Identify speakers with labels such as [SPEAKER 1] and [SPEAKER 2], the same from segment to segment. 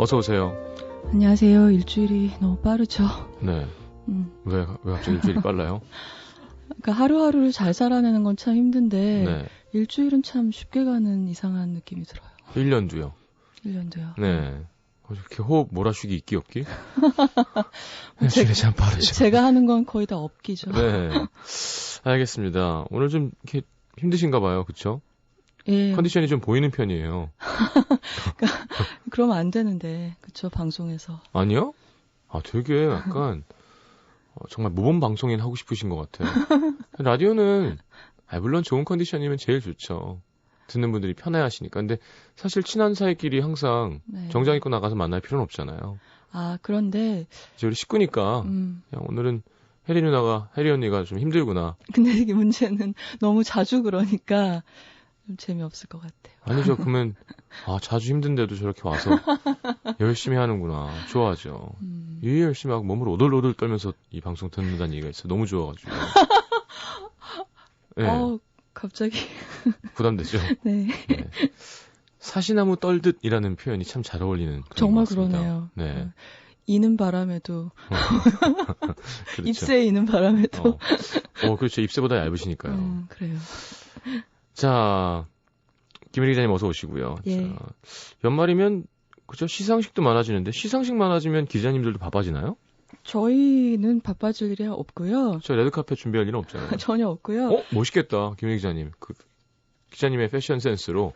[SPEAKER 1] 어서 오세요.
[SPEAKER 2] 안녕하세요. 일주일이 너무 빠르죠.
[SPEAKER 1] 네. 왜 갑자기 일주일이 빨라요?
[SPEAKER 2] 그러니까 하루하루를 잘 살아내는 건 참 힘든데
[SPEAKER 1] 네.
[SPEAKER 2] 일주일은 참 쉽게 가는 이상한 느낌이 들어요.
[SPEAKER 1] 1년도요.
[SPEAKER 2] 1년도요.
[SPEAKER 1] 네. 이렇게 호흡 몰아쉬기 있기 없기? 일주일이 참 빠르죠.
[SPEAKER 2] 제가 하는 건 거의 다 없기죠.
[SPEAKER 1] 네. 알겠습니다. 오늘 좀 이렇게 힘드신가 봐요. 그쵸?
[SPEAKER 2] 예.
[SPEAKER 1] 컨디션이 좀 보이는 편이에요.
[SPEAKER 2] 그러니까 그러면 안 되는데. 그쵸, 방송에서.
[SPEAKER 1] 아니요? 되게 약간 정말 모범 방송인 하고 싶으신 것 같아요. 라디오는 물론 좋은 컨디션이면 제일 좋죠. 듣는 분들이 편해하시니까. 근데 사실 친한 사이끼리 항상
[SPEAKER 2] 네.
[SPEAKER 1] 정장 입고 나가서 만날 필요는 없잖아요.
[SPEAKER 2] 그런데
[SPEAKER 1] 이제 우리 식구니까 그냥 오늘은 혜리 언니가 좀 힘들구나.
[SPEAKER 2] 근데 이게 문제는 너무 자주 그러니까 좀 재미없을 것 같아요.
[SPEAKER 1] 아니죠. 그러면 자주 힘든데도 저렇게 와서 열심히 하는구나. 좋아하죠. 일 열심히 하고 몸을 오돌오돌 떨면서 이 방송 듣는다는 얘기가 있어요. 너무 좋아가지고. 네.
[SPEAKER 2] 갑자기
[SPEAKER 1] 부담되죠.
[SPEAKER 2] 네.
[SPEAKER 1] 네. 사시나무 떨듯이라는 표현이 참 잘 어울리는
[SPEAKER 2] 정말
[SPEAKER 1] 것 같습니다.
[SPEAKER 2] 그러네요.
[SPEAKER 1] 네.
[SPEAKER 2] 이는 바람에도
[SPEAKER 1] 그렇죠.
[SPEAKER 2] 잎새 이는 바람에도
[SPEAKER 1] 그렇죠. 잎새보다 얇으시니까요.
[SPEAKER 2] 그래요.
[SPEAKER 1] 자, 김혜리 기자님 어서 오시고요.
[SPEAKER 2] 예.
[SPEAKER 1] 자, 연말이면 그죠? 시상식도 많아지는데 시상식 많아지면 기자님들도 바빠지나요?
[SPEAKER 2] 저희는 바빠질 일이 없고요.
[SPEAKER 1] 저 레드카펫 준비할 일은 없잖아요.
[SPEAKER 2] 전혀 없고요.
[SPEAKER 1] 멋있겠다. 김혜리 기자님. 기자님의 패션 센스로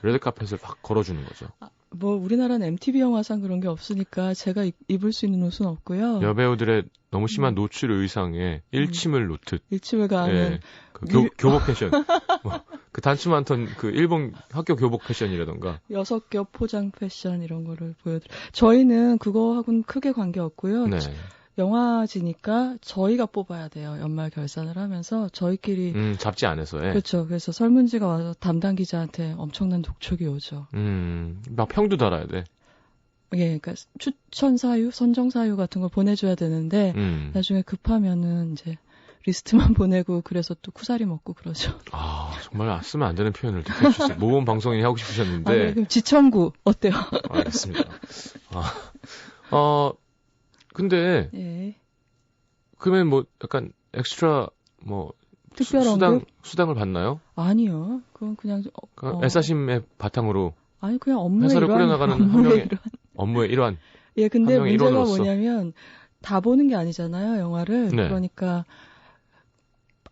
[SPEAKER 1] 레드카펫을 확 걸어주는 거죠.
[SPEAKER 2] 우리나라는 MTV 영화상 그런 게 없으니까 제가 입을 수 있는 옷은 없고요.
[SPEAKER 1] 여배우들의 너무 심한 노출 의상에 일침을 놓듯.
[SPEAKER 2] 일침을 가하는.
[SPEAKER 1] 예, 교복 패션. 단추 많던 일본 학교 교복 패션이라던가.
[SPEAKER 2] 6겹 포장 패션 이런 거를 보여드려요. 저희는 그거하고는 크게 관계없고요.
[SPEAKER 1] 네.
[SPEAKER 2] 영화지니까 저희가 뽑아야 돼요. 연말 결산을 하면서 저희끼리.
[SPEAKER 1] 잡지 안에서. 예.
[SPEAKER 2] 그렇죠. 그래서 설문지가 와서 담당 기자한테 엄청난 독촉이 오죠.
[SPEAKER 1] 막 평도 달아야 돼.
[SPEAKER 2] 예, 그러니까 추천 사유, 선정 사유 같은 걸 보내줘야 되는데 나중에 급하면은 이제 리스트만 보내고 그래서 또 쿠사리 먹고 그러죠.
[SPEAKER 1] 정말 쓰면 안 되는 표현을 듣게 해주셨어요. 모범 방송인이 하고 싶으셨는데.
[SPEAKER 2] 네, 그럼 지청구 어때요?
[SPEAKER 1] 알겠습니다. 근데
[SPEAKER 2] 예.
[SPEAKER 1] 그러면 약간 엑스트라
[SPEAKER 2] 특별
[SPEAKER 1] 수당을 받나요?
[SPEAKER 2] 아니요. 그건 그냥
[SPEAKER 1] 애사심의 바탕으로.
[SPEAKER 2] 아니 그냥 업무의
[SPEAKER 1] 회사를
[SPEAKER 2] 일환.
[SPEAKER 1] 꾸려나가는 한 명의 업무의 일환.
[SPEAKER 2] 예, 근데 문제가
[SPEAKER 1] 일원으로서.
[SPEAKER 2] 뭐냐면 다 보는 게 아니잖아요, 영화를.
[SPEAKER 1] 네.
[SPEAKER 2] 그러니까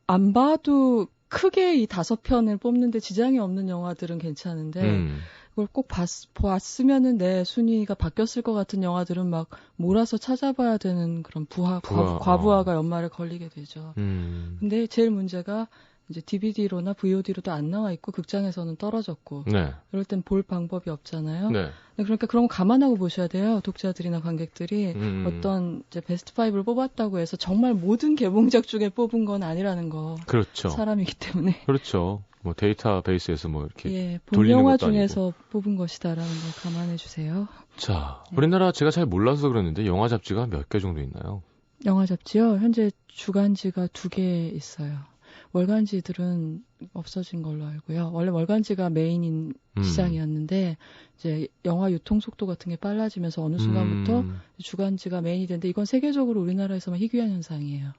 [SPEAKER 2] 안 봐도 크게 이 5편을 뽑는데 지장이 없는 영화들은 괜찮은데 그걸 꼭 봤으면은 내 순위가 바뀌었을 것 같은 영화들은 막 몰아서 찾아봐야 되는 그런 과부하가 연말에 걸리게 되죠. 근데 제일 문제가 이제 DVD로나 VOD로도 안 나와 있고 극장에서는 떨어졌고
[SPEAKER 1] 네.
[SPEAKER 2] 이럴 땐 볼 방법이 없잖아요.
[SPEAKER 1] 네.
[SPEAKER 2] 그러니까 그런 거 감안하고 보셔야 돼요. 독자들이나 관객들이 어떤 이제 베스트 5를 뽑았다고 해서 정말 모든 개봉작 중에 뽑은 건 아니라는 거.
[SPEAKER 1] 그렇죠.
[SPEAKER 2] 사람이기 때문에.
[SPEAKER 1] 그렇죠. 데이터베이스에서 이렇게
[SPEAKER 2] 본
[SPEAKER 1] 돌리는
[SPEAKER 2] 영화
[SPEAKER 1] 것도
[SPEAKER 2] 중에서
[SPEAKER 1] 아니고.
[SPEAKER 2] 뽑은 것이다라는 걸 감안해 주세요.
[SPEAKER 1] 자, 우리나라 제가 잘 몰라서 그러는데 영화 잡지가 몇 개 정도 있나요?
[SPEAKER 2] 영화 잡지요? 현재 주간지가 2개 있어요. 월간지들은 없어진 걸로 알고요. 원래 월간지가 메인인 시장이었는데 이제 영화 유통 속도 같은 게 빨라지면서 어느 순간부터 주간지가 메인이 됐는데 이건 세계적으로 우리나라에서만 희귀한 현상이에요.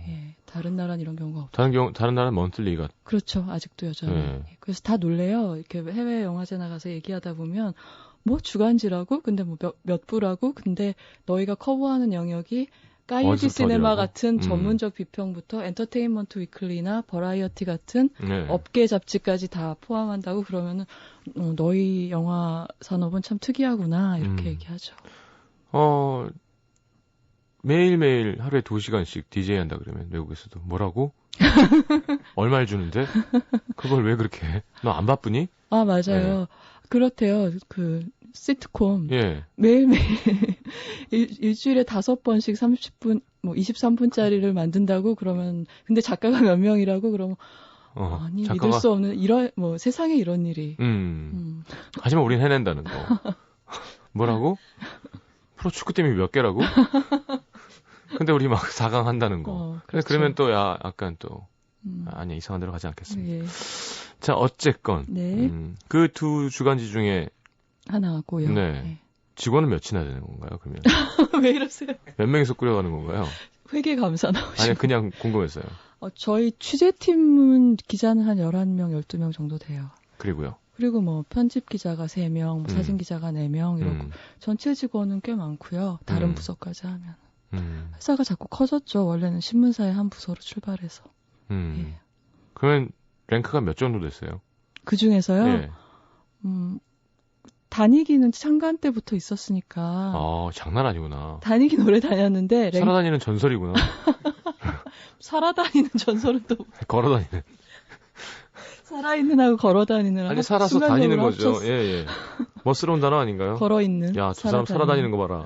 [SPEAKER 2] 예, 다른 나라는 이런 경우가 없죠.
[SPEAKER 1] 다른 나라는 먼틀리가.
[SPEAKER 2] 그렇죠. 아직도 여전히.
[SPEAKER 1] 네.
[SPEAKER 2] 그래서 다 놀래요. 이렇게 해외 영화제 나가서 얘기하다 보면 주간지라고? 근데 몇 부라고? 근데 너희가 커버하는 영역이 까이지 시네마 같은 전문적 비평부터 엔터테인먼트 위클리나 버라이어티 같은 업계 잡지까지 다 포함한다고 그러면은 너희 영화 산업은 참 특이하구나 이렇게 얘기하죠.
[SPEAKER 1] 매일매일 하루에 2시간씩 DJ 한다 그러면 외국에서도 뭐라고? 얼마를 주는데? 그걸 왜 그렇게 해? 너 안 바쁘니?
[SPEAKER 2] 맞아요. 네. 그렇대요. 시트콤. 예. 매일매일 일주일에 5번씩 30분, 23분짜리를 만든다고 그러면, 근데 작가가 몇 명이라고 그러면, 아니, 작가가... 믿을 수 없는, 세상에 이런 일이.
[SPEAKER 1] 하지만 우린 해낸다는 거. 뭐라고? 프로축구 팀이 몇 개라고? 근데 우리 막 4강 한다는 거. 그렇죠. 그러면 또, 약간 또, 아니야, 이상한 데로 가지 않겠습니다. 예. 자, 어쨌건.
[SPEAKER 2] 네.
[SPEAKER 1] 그 2 주간지 중에
[SPEAKER 2] 하나고요.
[SPEAKER 1] 네. 직원은 몇이나 되는 건가요, 그러면?
[SPEAKER 2] 왜 이러세요?
[SPEAKER 1] 몇 명이서 꾸려가는 건가요?
[SPEAKER 2] 회계 감사 나오시고.
[SPEAKER 1] 아니, 그냥 궁금했어요.
[SPEAKER 2] 저희 취재팀은 기자는 한 11명, 12명 정도 돼요.
[SPEAKER 1] 그리고요.
[SPEAKER 2] 그리고 뭐 편집 기자가 3명, 뭐 사진 기자가 4명 이렇고 전체 직원은 꽤 많고요. 다른 부서까지 하면. 회사가 자꾸 커졌죠. 원래는 신문사의 한 부서로 출발해서. 예.
[SPEAKER 1] 그러면 랭크가 몇 정도 됐어요?
[SPEAKER 2] 그 중에서요?
[SPEAKER 1] 예.
[SPEAKER 2] 다니기는 창간 때부터 있었으니까.
[SPEAKER 1] 장난 아니구나.
[SPEAKER 2] 다니긴 오래 다녔는데.
[SPEAKER 1] 살아다니는 전설이구나.
[SPEAKER 2] 살아다니는 전설은 또.
[SPEAKER 1] 걸어다니는.
[SPEAKER 2] 살아있는 하고 걸어다니는.
[SPEAKER 1] 아니, 살아서 다니는 거죠. 예, 예. 멋스러운 단어 아닌가요?
[SPEAKER 2] 걸어있는.
[SPEAKER 1] 야, 저 사람 살아다니는 거 봐라.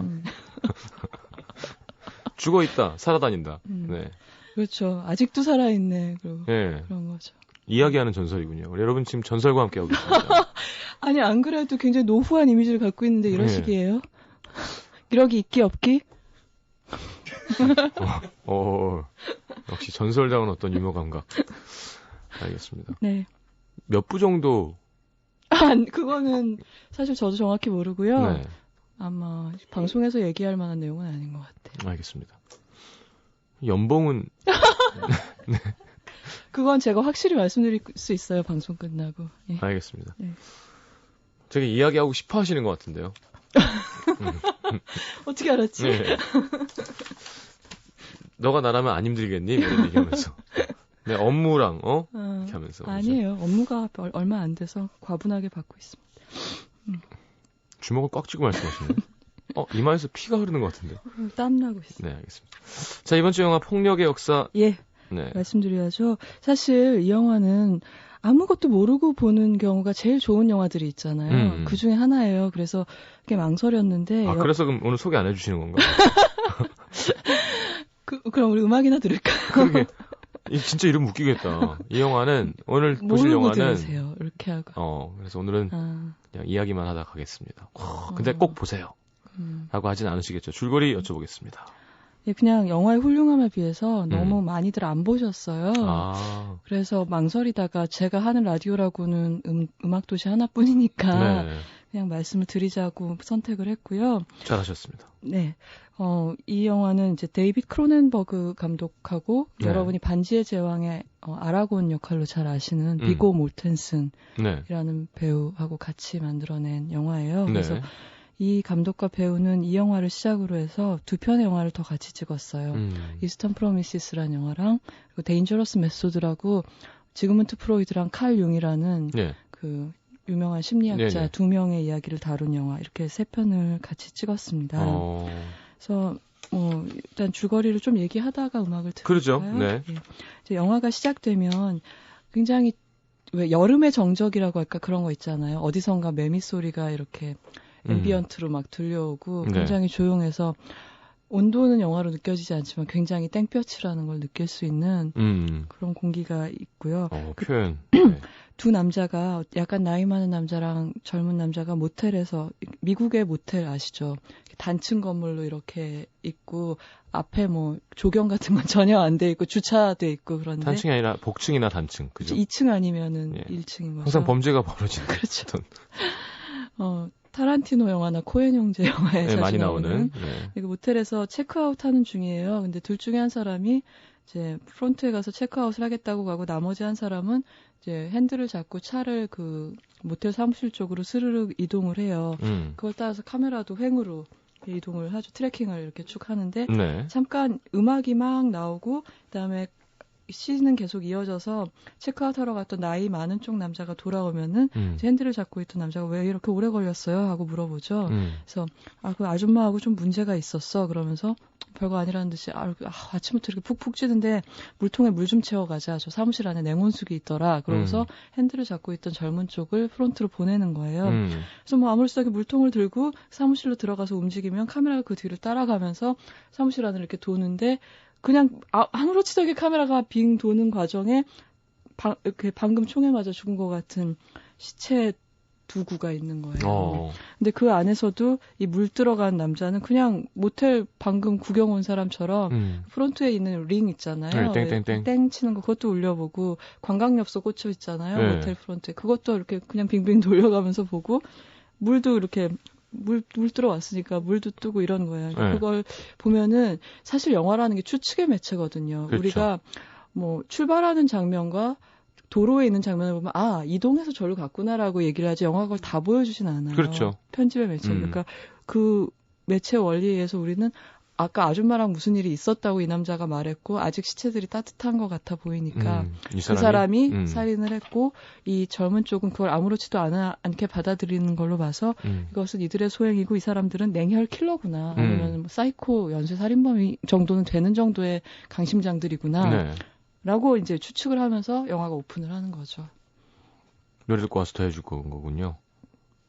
[SPEAKER 1] 죽어있다, 살아다닌다. 네.
[SPEAKER 2] 그렇죠. 아직도 살아있네. 그리고
[SPEAKER 1] 예.
[SPEAKER 2] 그런 거죠.
[SPEAKER 1] 이야기하는 전설이군요. 여러분 지금 전설과 함께하고 계십니다.
[SPEAKER 2] 아니, 안 그래도 굉장히 노후한 이미지를 갖고 있는데 이런 식이에요? 이러기 있기 없기?
[SPEAKER 1] 역시 전설다운 어떤 유머 감각. 알겠습니다.
[SPEAKER 2] 네.
[SPEAKER 1] 몇 부 정도?
[SPEAKER 2] 그거는 사실 저도 정확히 모르고요.
[SPEAKER 1] 네.
[SPEAKER 2] 아마 방송에서 얘기할 만한 내용은 아닌 것 같아요.
[SPEAKER 1] 알겠습니다. 연봉은?
[SPEAKER 2] 네. 그건 제가 확실히 말씀드릴 수 있어요. 방송 끝나고. 예.
[SPEAKER 1] 알겠습니다.
[SPEAKER 2] 네.
[SPEAKER 1] 되게 이야기하고 싶어 하시는 것 같은데요.
[SPEAKER 2] 어떻게 알았지?
[SPEAKER 1] 네. 너가 나라면 안 힘들겠니? 이런 얘기하면서. 네, 업무랑 이렇게 하면서.
[SPEAKER 2] 아니에요. 그렇죠? 업무가 얼마 안 돼서 과분하게 받고 있습니다.
[SPEAKER 1] 주먹을 꽉 쥐고 말씀하시네요. 이마에서 피가 흐르는 것 같은데.
[SPEAKER 2] 땀나고 있어요.
[SPEAKER 1] 네, 알겠습니다. 자, 이번 주 영화 폭력의 역사.
[SPEAKER 2] 예.
[SPEAKER 1] 네.
[SPEAKER 2] 말씀드려야죠. 사실 이 영화는 아무것도 모르고 보는 경우가 제일 좋은 영화들이 있잖아요. 그 중에 하나예요. 그래서 꽤 망설였는데.
[SPEAKER 1] 그래서 그럼 오늘 소개 안 해주시는 건가?
[SPEAKER 2] 그럼 우리 음악이나 들을까요?
[SPEAKER 1] 그러게. 진짜 이름 웃기겠다. 이 영화는 오늘 보실 영화는
[SPEAKER 2] 들으세요. 이렇게 하고.
[SPEAKER 1] 그래서 오늘은 그냥 이야기만 하다 가겠습니다. 근데 꼭 보세요. 라고 하진 않으시겠죠. 줄거리 여쭤보겠습니다.
[SPEAKER 2] 예, 그냥 영화의 훌륭함에 비해서 너무 많이들 안 보셨어요. 그래서 망설이다가 제가 하는 라디오라고는 음악도시 하나뿐이니까 네. 그냥 말씀을 드리자고 선택을 했고요.
[SPEAKER 1] 잘하셨습니다.
[SPEAKER 2] 네. 이 영화는 이제 데이빗 크로넨버그 감독하고
[SPEAKER 1] 네.
[SPEAKER 2] 여러분이 반지의 제왕의 아라곤 역할로 잘 아시는 비고 몰텐슨이라는 네. 배우하고 같이 만들어낸 영화예요.
[SPEAKER 1] 네.
[SPEAKER 2] 그래서 이 감독과 배우는 이 영화를 시작으로 해서 2편의 영화를 더 같이 찍었어요. 이스턴 프로미시스라는 영화랑 그리고 데인저러스 메소드라고 지그문트 프로이드랑 칼 융이라는 네. 그 유명한 심리학자 네네. 2명의 이야기를 다룬 영화 이렇게 3편을 같이 찍었습니다. 그래서 일단 줄거리를 좀 얘기하다가 음악을 들을까요?
[SPEAKER 1] 그러죠. 네.
[SPEAKER 2] 예. 이제 영화가 시작되면 굉장히 왜 여름의 정적이라고 할까 그런 거 있잖아요. 어디선가 매미 소리가 이렇게 앰비언트로 막 들려오고 굉장히 네. 조용해서 온도는 영화로 느껴지지 않지만 굉장히 땡볕이라는 걸 느낄 수 있는 그런 공기가 있고요.
[SPEAKER 1] 표현. 네.
[SPEAKER 2] 두 남자가 약간 나이 많은 남자랑 젊은 남자가 모텔에서 미국의 모텔 아시죠? 단층 건물로 이렇게 있고 앞에 뭐 조경 같은 건 전혀 안 돼 있고 주차돼 있고 그런데
[SPEAKER 1] 단층이 아니라 복층이나 단층 그죠?
[SPEAKER 2] 2층 아니면은 예. 1층인 거죠.
[SPEAKER 1] 항상 범죄가 벌어지는
[SPEAKER 2] 그렇죠. 타란티노 영화나 코엔 형제 영화에
[SPEAKER 1] 네,
[SPEAKER 2] 자주
[SPEAKER 1] 많이
[SPEAKER 2] 나오는
[SPEAKER 1] 네.
[SPEAKER 2] 모텔에서 체크아웃 하는 중이에요. 근데 둘 중에 한 사람이 이제 프론트에 가서 체크아웃을 하겠다고 가고 나머지 한 사람은 이제 핸들을 잡고 차를 그 모텔 사무실 쪽으로 스르륵 이동을 해요. 그걸 따라서 카메라도 횡으로 이동을 하죠. 트래킹을 이렇게 쭉 하는데
[SPEAKER 1] 네.
[SPEAKER 2] 잠깐 음악이 막 나오고 그다음에 씬은 계속 이어져서 체크아웃하러 갔던 나이 많은 쪽 남자가 돌아오면은 핸들을 잡고 있던 남자가 왜 이렇게 오래 걸렸어요? 하고 물어보죠. 그래서 그 아줌마하고 좀 문제가 있었어. 그러면서 별거 아니라는 듯이 아침부터 이렇게 푹푹 찌는데 물통에 물 좀 채워가자. 저 사무실 안에 냉온수기 있더라. 그러고서 핸들을 잡고 있던 젊은 쪽을 프론트로 보내는 거예요. 그래서 뭐 아무렇지도 않게 물통을 들고 사무실로 들어가서 움직이면 카메라가 그 뒤를 따라가면서 사무실 안을 이렇게 도는데 그냥 아무렇지도 않게 카메라가 빙 도는 과정에 이렇게 방금 총에 맞아 죽은 것 같은 시체 두 구가 있는 거예요. 근데 그 안에서도 이 물 들어간 남자는 그냥 모텔 방금 구경 온 사람처럼 프론트에 있는 링 있잖아요.
[SPEAKER 1] 땡땡땡.
[SPEAKER 2] 땡 치는 거 그것도 올려보고 관광엽서 꽂혀 있잖아요. 네. 모텔 프론트에. 그것도 이렇게 그냥 빙빙 돌려가면서 보고 물도 이렇게 물 들어왔으니까 물도 뜨고 이런 거예요.
[SPEAKER 1] 네.
[SPEAKER 2] 그걸 보면은 사실 영화라는 게 추측의 매체거든요.
[SPEAKER 1] 그렇죠.
[SPEAKER 2] 우리가 뭐 출발하는 장면과 도로에 있는 장면을 보면 이동해서 저를 갔구나라고 얘기를 하지 영화가 그걸 다 보여주진 않아요.
[SPEAKER 1] 그렇죠.
[SPEAKER 2] 편집의 매체. 그러니까 그 매체 원리에 의해서 우리는 아까 아줌마랑 무슨 일이 있었다고 이 남자가 말했고 아직 시체들이 따뜻한 것 같아 보이니까
[SPEAKER 1] 그
[SPEAKER 2] 사람이 살인을 했고 이 젊은 쪽은 그걸 아무렇지도 않게 받아들이는 걸로 봐서 이것은 이들의 소행이고 이 사람들은 냉혈 킬러구나 아니면 뭐 사이코 연쇄 살인범 정도는 되는 정도의 강심장들이구나
[SPEAKER 1] 네.
[SPEAKER 2] 라고 이제 추측을 하면서 영화가 오픈을 하는 거죠.
[SPEAKER 1] 노래 듣고 와서 더 해줄 거군요.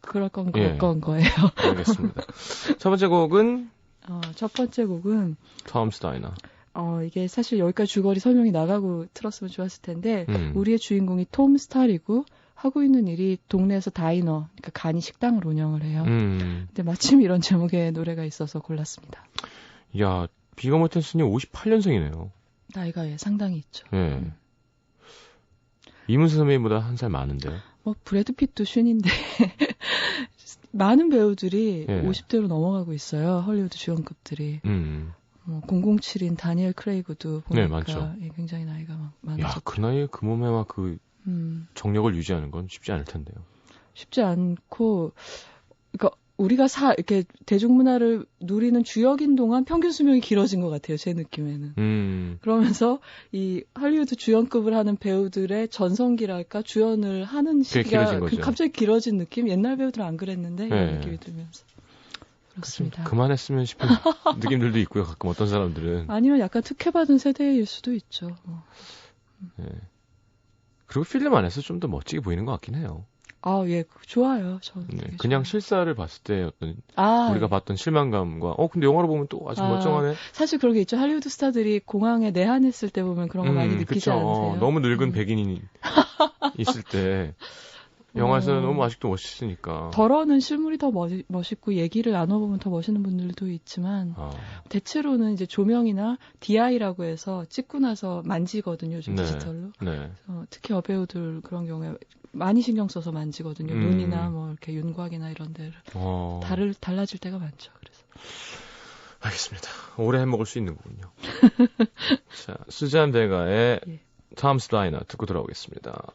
[SPEAKER 2] 그럴 건 거예요.
[SPEAKER 1] 알겠습니다. 첫 번째 곡은
[SPEAKER 2] 첫 번째 곡은
[SPEAKER 1] 톰스 다이너.
[SPEAKER 2] 이게 사실 여기까지 줄거리 설명이 나가고 틀었으면 좋았을 텐데 우리의 주인공이 톰 스탈이고 하고 있는 일이 동네에서 다이너, 그러니까 간이 식당을 운영을 해요. 근데 마침 이런 제목의 노래가 있어서 골랐습니다.
[SPEAKER 1] 야, 비가 모텐슨이 58년생이네요.
[SPEAKER 2] 나이가 상당히 있죠.
[SPEAKER 1] 예. 이문세 선배님보다 한 살 많은데요.
[SPEAKER 2] 뭐 브래드 핏도 쉰인데 많은 배우들이
[SPEAKER 1] 예.
[SPEAKER 2] 50대로 넘어가고 있어요. 헐리우드 주연급들이. 007인 다니엘 크레이그도 보니까
[SPEAKER 1] 네, 많죠.
[SPEAKER 2] 굉장히 나이가 많아졌죠.
[SPEAKER 1] 야, 그 나이에 그 몸에 막 그 정력을 유지하는 건 쉽지 않을 텐데요.
[SPEAKER 2] 쉽지 않고, 그러니까 우리가 이렇게 대중문화를 누리는 주역인 동안 평균 수명이 길어진 것 같아요. 제 느낌에는. 그러면서 이 할리우드 주연급을 하는 배우들의 전성기랄까 주연을 하는 시기가 갑자기 길어진 느낌? 옛날 배우들은 안 그랬는데 이런 느낌이 들면서. 그렇습니다.
[SPEAKER 1] 그만했으면 싶은 느낌들도 있고요. 가끔 어떤 사람들은.
[SPEAKER 2] 아니면 약간 특혜받은 세대일 수도 있죠.
[SPEAKER 1] 네. 그리고 필름 안에서 좀 더 멋지게 보이는 것 같긴 해요.
[SPEAKER 2] 예, 저는.
[SPEAKER 1] 네, 그냥 실사를 봤을 때 어떤 우리가 봤던 실망감과 근데 영화로 보면 또 아주 멀쩡하네.
[SPEAKER 2] 사실 그런 게 있죠. 할리우드 스타들이 공항에 내한했을 때 보면 그런 거 많이 느끼지
[SPEAKER 1] 그쵸.
[SPEAKER 2] 않으세요?
[SPEAKER 1] 너무 늙은 백인이 있을 때 영화에서는 너무 아직도 멋있으니까. 덜어는
[SPEAKER 2] 실물이 더 멋있고 얘기를 나눠보면 더 멋있는 분들도 있지만 대체로는 이제 조명이나 DI라고 해서 찍고 나서 만지거든요. 요즘 디지털로.
[SPEAKER 1] 네.
[SPEAKER 2] 특히 여배우들 그런 경우에 많이 신경 써서 만지거든요. 눈이나 뭐 이렇게 윤곽이나 이런 데를. 달라질 때가 많죠. 그래서.
[SPEAKER 1] 알겠습니다. 오래 해먹을 수 있는 거군요. 자, 수잔 베가의 톰스 다이너 듣고 돌아오겠습니다.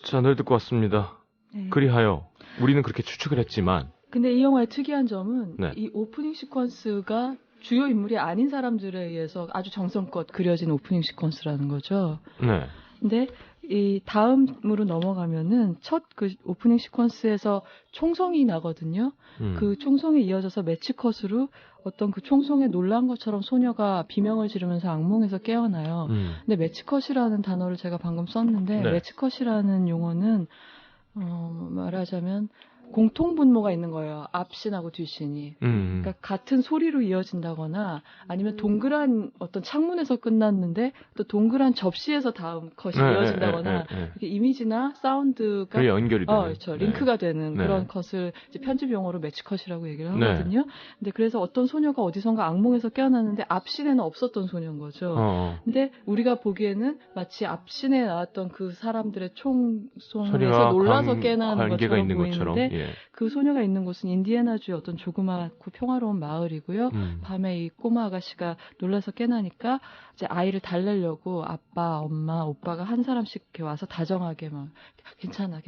[SPEAKER 1] 자, 노래 듣고 왔습니다. 네. 그리하여 우리는 그렇게 추측을 했지만
[SPEAKER 2] 근데 이 영화의 특이한 점은 이 오프닝 시퀀스가 주요 인물이 아닌 사람들에 의해서 아주 정성껏 그려진 오프닝 시퀀스라는 거죠.
[SPEAKER 1] 네.
[SPEAKER 2] 근데 이 다음으로 넘어가면은 첫 그 오프닝 시퀀스에서 총성이 나거든요. 그 총성에 이어져서 매치컷으로 어떤 그 총성에 놀란 것처럼 소녀가 비명을 지르면서 악몽에서 깨어나요. 근데 매치컷이라는 단어를 제가 방금 썼는데 매치컷이라는 용어는 말하자면 공통분모가 있는 거예요. 앞신하고 뒷신이. 그러니까 같은 소리로 이어진다거나 아니면 동그란 어떤 창문에서 끝났는데 또 동그란 접시에서 다음 컷이 이어진다거나 이렇게 이미지나 사운드가
[SPEAKER 1] 연결이 되는.
[SPEAKER 2] 그렇죠. 링크가 되는 그런 컷을 이제 편집 용어로 매치컷이라고 얘기를 하거든요. 근데 그래서 어떤 소녀가 어디선가 악몽에서 깨어났는데 앞신에는 없었던 소녀인 거죠. 근데 우리가 보기에는 마치 앞신에 나왔던 그 사람들의 총성에서 놀라서 깨어나는 것처럼 보이는데 그 소녀가 있는 곳은 인디애나주의 어떤 조그맣고 평화로운 마을이고요. 밤에 이 꼬마 아가씨가 놀라서 깨나니까 이제 아이를 달래려고 아빠, 엄마, 오빠가 한 사람씩 이렇게 와서 다정하게 막 괜찮아,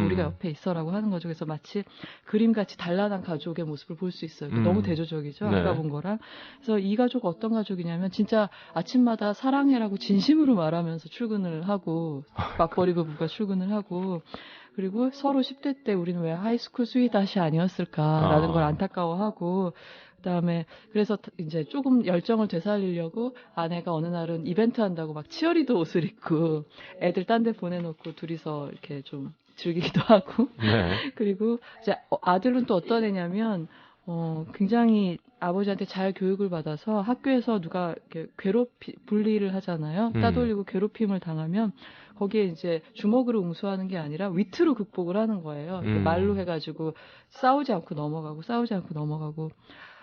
[SPEAKER 2] 우리가 옆에 있어라고 하는 거죠. 그래서 마치 그림같이 단란한 가족의 모습을 볼 수 있어요. 너무 대조적이죠. 아까 본 거랑. 그래서 이 가족 어떤 가족이냐면 진짜 아침마다 사랑해라고 진심으로 말하면서 출근을 하고 맞벌이 부부가 출근을 하고 그리고 서로 10대 때 우리는 왜 하이스쿨 스윗다시 아니었을까라는 걸 안타까워하고 그다음에 그래서 이제 조금 열정을 되살리려고 아내가 어느 날은 이벤트 한다고 막 치어리더 옷을 입고 애들 딴 데 보내놓고 둘이서 이렇게 좀 즐기기도 하고 그리고 이제 아들은 또 어떤 애냐면 굉장히 아버지한테 잘 교육을 받아서 학교에서 누가 이렇게 bully를 하잖아요. 따돌리고 괴롭힘을 당하면 거기에 이제 주먹으로 응수하는 게 아니라 위트로 극복을 하는 거예요. 말로 해가지고 싸우지 않고 넘어가고.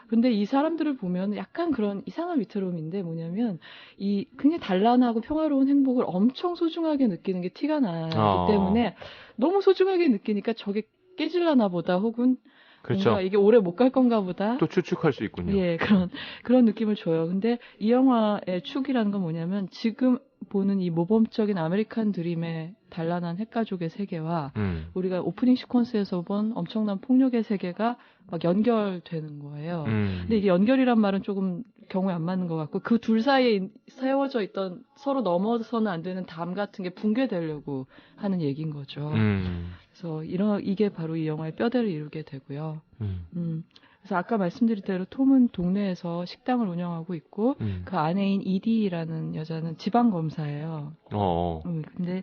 [SPEAKER 2] 근데 이 사람들을 보면 약간 그런 이상한 위태로움인데 뭐냐면 이 굉장히 단란하고 평화로운 행복을 엄청 소중하게 느끼는 게 티가 나기 때문에 너무 소중하게 느끼니까 저게 깨질라나 보다 혹은
[SPEAKER 1] 그렇죠.
[SPEAKER 2] 뭔가 이게 오래 못 갈 건가 보다.
[SPEAKER 1] 또 추측할 수 있군요.
[SPEAKER 2] 예, 그런 느낌을 줘요. 근데 이 영화의 축이라는 건 뭐냐면 지금 보는 이 모범적인 아메리칸 드림의 단란한 핵가족의 세계와 우리가 오프닝 시퀀스에서 본 엄청난 폭력의 세계가 막 연결되는 거예요. 근데 이게 연결이란 말은 조금 경우에 안 맞는 것 같고 그 둘 사이에 세워져 있던 서로 넘어서는 안 되는 담 같은 게 붕괴되려고 하는 얘기인 거죠. 그래서 이게 바로 이 영화의 뼈대를 이루게 되고요. 그래서 아까 말씀드린 대로 톰은 동네에서 식당을 운영하고 있고 그 아내인 이디라는 여자는 지방검사예요. 근데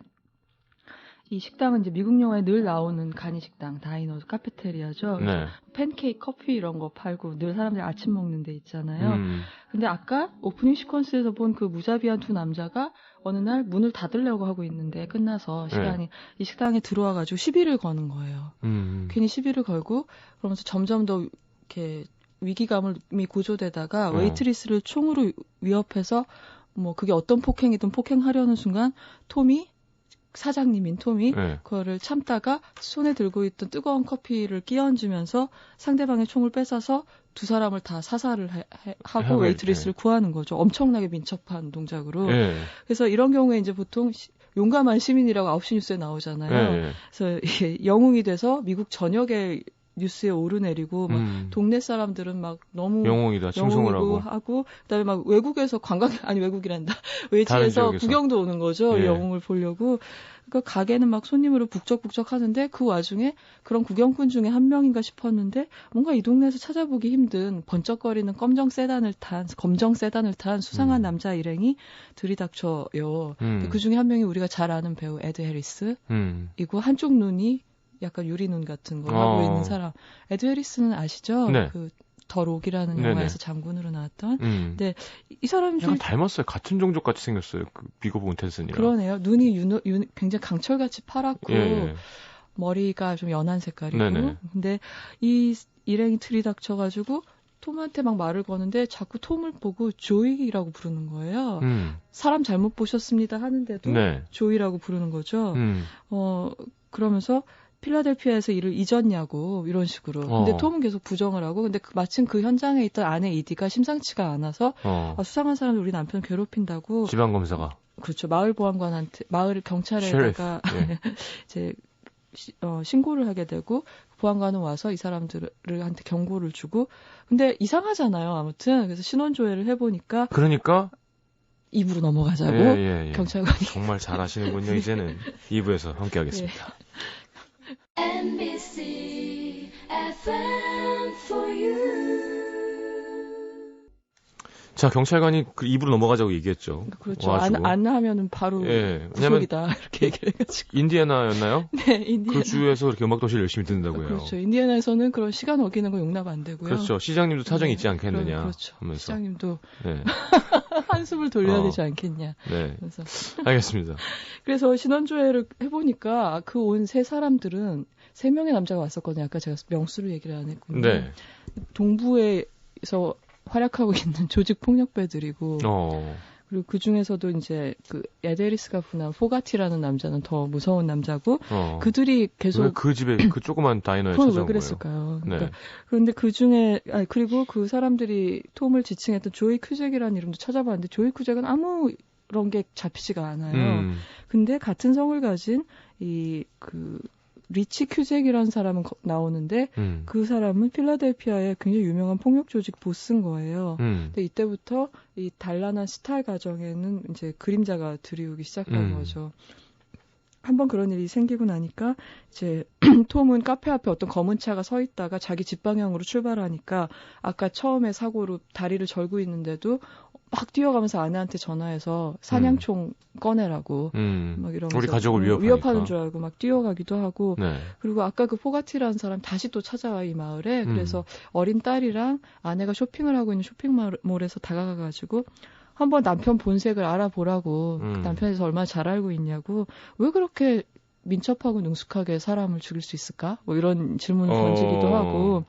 [SPEAKER 2] 이 식당은 이제 미국 영화에 늘 나오는 간이 식당, 다이너, 카페테리아죠.
[SPEAKER 1] 네.
[SPEAKER 2] 팬케이크, 커피 이런 거 팔고 늘 사람들이 아침 먹는 데 있잖아요. 근데 아까 오프닝 시퀀스에서 본 그 무자비한 두 남자가 어느 날 문을 닫으려고 하고 있는데 끝나서 시간이 이 식당에 들어와가지고 시비를 거는 거예요. 괜히 시비를 걸고 그러면서 점점 더 이렇게 위기감이 고조되다가 웨이트리스를 총으로 위협해서 뭐 그게 어떤 폭행이든 폭행하려는 순간 사장님인 톰이 그거를 참다가 손에 들고 있던 뜨거운 커피를 끼얹으면서 상대방의 총을 뺏어서 두 사람을 다 사살을 하고 웨이트리스를 구하는 거죠. 엄청나게 민첩한 동작으로. 그래서 이런 경우에 이제 보통 용감한 시민이라고 9시 뉴스에 나오잖아요. 그래서 이게 영웅이 돼서 미국 전역에 뉴스에 오르내리고 막 동네 사람들은 막 너무
[SPEAKER 1] 영웅이다 칭송을
[SPEAKER 2] 하고 그다음에 막 외국에서 외국이란다 외지에서 구경도 오는 거죠. 영웅을 보려고. 그러니까 가게는 막 손님으로 북적북적 하는데 그 와중에 그런 구경꾼 중에 한 명인가 싶었는데 뭔가 이 동네에서 찾아보기 힘든 번쩍거리는 검정 세단을 탄 수상한 남자 일행이 들이닥쳐요. 그 중에 한 명이 우리가 잘 아는 배우 에드 해리스이고 한쪽 눈이 약간 유리눈 같은 거 하고 있는 사람. 에드 해리스는 아시죠?
[SPEAKER 1] 네.
[SPEAKER 2] 그 더 록이라는 영화에서 장군으로 나왔던. 근데 이 사람이
[SPEAKER 1] 약간 닮았어요. 같은 종족 같이 생겼어요. 그 비거 본텐슨이랑.
[SPEAKER 2] 그러네요. 눈이 굉장히 강철같이 파랗고 머리가 좀 연한 색깔이고. 근데 이 일행이 들이닥쳐가지고 톰한테 막 말을 거는데 자꾸 톰을 보고 조이라고 부르는 거예요. 사람 잘못 보셨습니다 하는데도 조이라고 부르는 거죠. 그러면서 필라델피아에서 일을 잊었냐고 이런 식으로. 근데 톰은 계속 부정을 하고 근데 마침 그 현장에 있던 아내 이디가 심상치가 않아서 수상한 사람들 우리 남편 괴롭힌다고
[SPEAKER 1] 지방검사가
[SPEAKER 2] 그렇죠. 마을 보안관한테 마을 경찰에다가 이제 신고를 하게 되고 보안관은 와서 이 사람들한테 경고를 주고 근데 이상하잖아요. 아무튼 그래서 신원조회를 해보니까
[SPEAKER 1] 그러니까
[SPEAKER 2] 2부로 넘어가자고 경찰관이
[SPEAKER 1] 정말 잘하시는군요. 이제는 2부에서 함께하겠습니다.
[SPEAKER 3] NBC FM for you.
[SPEAKER 1] 자, 경찰관이 그 2부로 넘어가자고 얘기했죠.
[SPEAKER 2] 그렇죠. 안 하면은 바로 구속이다. 이렇게 얘기를 해가지고.
[SPEAKER 1] 인디애나였나요?
[SPEAKER 2] 네, 인디애나.
[SPEAKER 1] 그 주에서 그렇게 음악도시를 열심히 듣는다고요.
[SPEAKER 2] 그렇죠. 인디애나에서는 그런 시간 어기는 거 용납 안 되고요.
[SPEAKER 1] 그렇죠. 시장님도 사정이 있지 않겠느냐.
[SPEAKER 2] 그렇죠.
[SPEAKER 1] 하면서.
[SPEAKER 2] 시장님도 한숨을 돌려야 되지 않겠냐. 그래서.
[SPEAKER 1] 알겠습니다.
[SPEAKER 2] 그래서 신원조회를 해보니까 그 온 세 사람들은 3명의 남자가 왔었거든요. 아까 제가 명수를 얘기를 안 했군요. 동부에서 활약하고 있는 조직 폭력배들이고 그리고 그 중에서도 이제 그 에데리스가 분한 포가티라는 남자는 더 무서운 남자고 그들이 계속
[SPEAKER 1] 왜 그 집에 그 조그만 다이너에
[SPEAKER 2] 그건
[SPEAKER 1] 찾아온
[SPEAKER 2] 왜 그랬을까요?
[SPEAKER 1] 거예요?
[SPEAKER 2] 그러니까 그런데 그 중에 그리고 그 사람들이 톰을 지칭했던 조이 큐잭이라는 이름도 찾아봤는데 조이 큐잭은 아무런 게 잡히지가 않아요. 근데 같은 성을 가진 그 리치 큐잭이라는 사람은 나오는데 그 사람은 필라델피아의 굉장히 유명한 폭력 조직 보스인 거예요. 근데 이때부터 이 단란한 스타일 가정에는 이제 그림자가 드리우기 시작한 거죠. 한번 그런 일이 생기고 나니까 이제 톰은 카페 앞에 어떤 검은 차가 서 있다가 자기 집 방향으로 출발하니까 아까 처음에 사고로 다리를 절고 있는데도 막 뛰어가면서 아내한테 전화해서 사냥총 꺼내라고 막 이러면서
[SPEAKER 1] 우리 가족을
[SPEAKER 2] 위협하는 줄 알고 막 뛰어가기도 하고
[SPEAKER 1] 네.
[SPEAKER 2] 그리고 아까 그 포가티라는 사람 다시 또 찾아와 이 마을에 그래서 어린 딸이랑 아내가 쇼핑을 하고 있는 쇼핑몰에서 다가가가지고 한번 남편 본색을 알아보라고 남편에서 얼마나 잘 알고 있냐고 왜 그렇게 민첩하고 능숙하게 사람을 죽일 수 있을까? 뭐 이런 질문을 던지기도 하고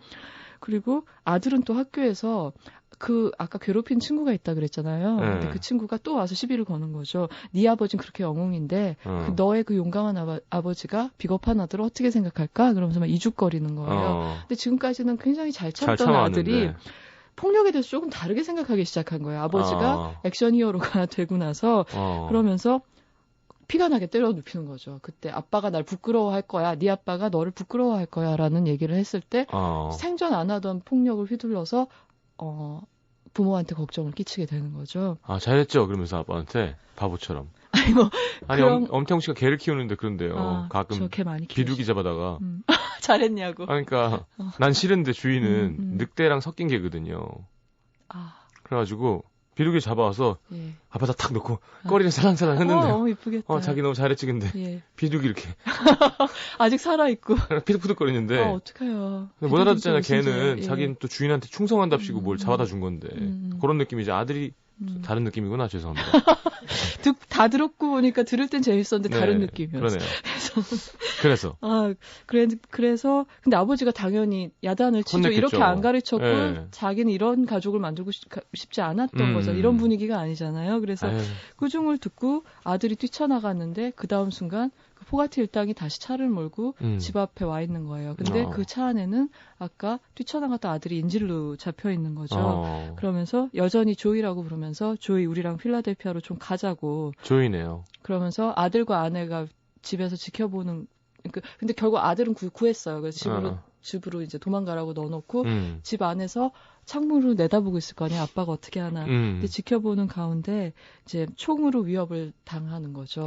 [SPEAKER 2] 그리고 아들은 또 학교에서 그 아까 괴롭힌 친구가 있다 그랬잖아요. 근데 그 친구가 또 와서 시비를 거는 거죠. 네 아버지는 그렇게 영웅인데 그 너의 그 용감한 아버지가 비겁한 아들을 어떻게 생각할까? 그러면서 막 이죽거리는 거예요. 근데 지금까지는 굉장히 잘 참던 아들이 폭력에 대해서 조금 다르게 생각하기 시작한 거예요. 아버지가 액션 히어로가 되고 나서 그러면서 피가 나게 때려 눕히는 거죠. 그때 아빠가 날 부끄러워할 거야. 네 아빠가 너를 부끄러워할 거야. 라는 얘기를 했을 때 생전 안 하던 폭력을 휘둘러서 부모한테 걱정을 끼치게 되는 거죠.
[SPEAKER 1] 아, 잘했죠. 그러면서 아빠한테 바보처럼.
[SPEAKER 2] 아니 뭐
[SPEAKER 1] 아니
[SPEAKER 2] 그럼...
[SPEAKER 1] 엄태웅 씨가 개를 키우는데 그런데요. 가끔
[SPEAKER 2] 개 많이
[SPEAKER 1] 비둘기 잡아다가
[SPEAKER 2] 잘했냐고.
[SPEAKER 1] 그러니까 난 싫은데 주인은 늑대랑 섞인 개거든요. 그래가지고 비둘기 잡아와서 앞에다 탁 놓고 꺼리를 살랑살랑 했는데
[SPEAKER 2] 너무 이쁘겠다.
[SPEAKER 1] 자기 너무 잘했지 근데 비둘기 이렇게
[SPEAKER 2] 아직 살아있고
[SPEAKER 1] 피득피득거리는데
[SPEAKER 2] 어떡해요.
[SPEAKER 1] 못 알아듣잖아요. 걔는 자기는 또 주인한테 충성한답시고 뭘 잡아다 준 건데 그런 느낌이지. 아들이 다른 느낌이구나. 죄송합니다.
[SPEAKER 2] 다 들었고 보니까 들을 땐 재밌었는데 다른 느낌이었어요.
[SPEAKER 1] 그러네요. 그래서
[SPEAKER 2] 그래서 근데 아버지가 당연히 야단을 치죠. 혼냈겠죠. 이렇게 안 가르쳤고 자기는 이런 가족을 만들고 싶지 않았던 거죠. 이런 분위기가 아니잖아요. 그래서 꾸중을 듣고 아들이 뛰쳐나갔는데 그 다음 순간 그 포가티 일당이 다시 차를 몰고 집 앞에 와 있는 거예요. 근데 그 차 안에는 아까 뛰쳐나갔던 아들이 인질로 잡혀 있는 거죠. 그러면서 여전히 조이라고 부르면서 조이 우리랑 필라델피아로 좀 가자고.
[SPEAKER 1] 조이네요.
[SPEAKER 2] 그러면서 아들과 아내가 집에서 지켜보는 근데 결국 아들은 구했어요. 그래서 집으로 이제 도망가라고 넣어놓고 집 안에서 창문으로 내다보고 있을 거 아니야. 아빠가 어떻게 하나. 근데 지켜보는 가운데 이제 총으로 위협을 당하는 거죠.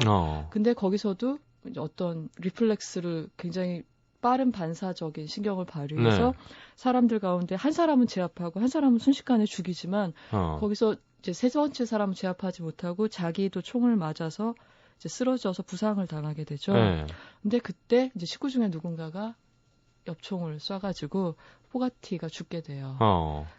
[SPEAKER 2] 근데 거기서도 이제 어떤 리플렉스를 굉장히 빠른 반사적인 신경을 발휘해서 사람들 가운데 한 사람은 제압하고 한 사람은 순식간에 죽이지만 거기서 이제 세 번째 사람은 제압하지 못하고 자기도 총을 맞아서 이제 쓰러져서 부상을 당하게 되죠. 근데 그때 이제 식구 중에 누군가가 엽총을 쏴가지고 포가티가 죽게 돼요.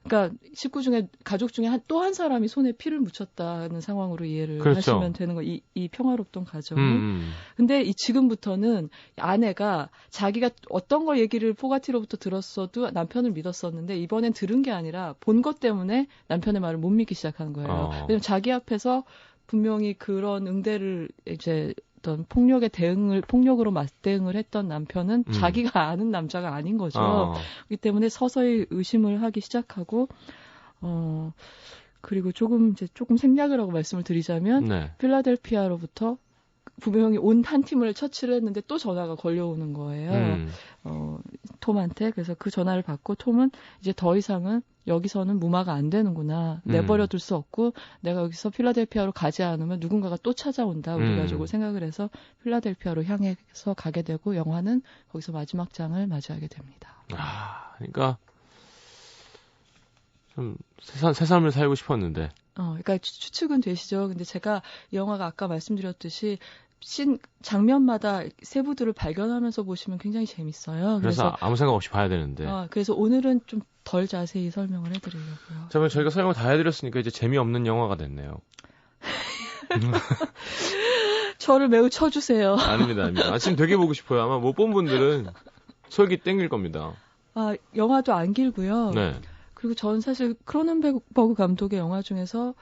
[SPEAKER 2] 그러니까 식구 중에 가족 중에 또 한 사람이 손에 피를 묻혔다는 상황으로 이해를 하시면 되는 거. 이 평화롭던 가정은. 근데 지금부터는 아내가 자기가 어떤 걸 얘기를 포가티로부터 들었어도 남편을 믿었었는데 이번엔 들은 게 아니라 본 것 때문에 남편의 말을 못 믿기 시작하는 거예요. 왜냐면 자기 앞에서 분명히 그런 응대를 이제 어떤 폭력으로 맞대응을 했던 남편은 자기가 아는 남자가 아닌 거죠. 그렇기 때문에 서서히 의심을 하기 시작하고, 그리고 조금 생략을 하고 말씀을 드리자면, 필라델피아로부터 분명히 온 한 팀을 처치를 했는데 또 전화가 걸려오는 거예요. 톰한테. 그래서 그 전화를 받고 톰은 이제 더 이상은 여기서는 무마가 안 되는구나. 내버려둘 수 없고 내가 여기서 필라델피아로 가지 않으면 누군가가 또 찾아온다. 우리 가지고 생각을 해서 필라델피아로 향해서 가게 되고 영화는 거기서 마지막 장을 맞이하게 됩니다.
[SPEAKER 1] 그러니까 좀 새 삶을 살고 싶었는데.
[SPEAKER 2] 그러니까 추측은 되시죠. 근데 제가 이 영화가 아까 말씀드렸듯이 장면마다 세부들을 발견하면서 보시면 굉장히 재밌어요.
[SPEAKER 1] 그래서 아무 생각 없이 봐야 되는데.
[SPEAKER 2] 그래서 오늘은 좀 덜 자세히 설명을 해드리려고요.
[SPEAKER 1] 그러면 저희가 설명을 다 해드렸으니까 이제 재미없는 영화가 됐네요.
[SPEAKER 2] 저를 매우 쳐주세요.
[SPEAKER 1] 아닙니다. 지금 되게 보고 싶어요. 아마 못 본 분들은 솔깃 땡길 겁니다.
[SPEAKER 2] 영화도 안 길고요.
[SPEAKER 1] 네.
[SPEAKER 2] 그리고 전 사실 크로넨버그 감독의 영화 중에서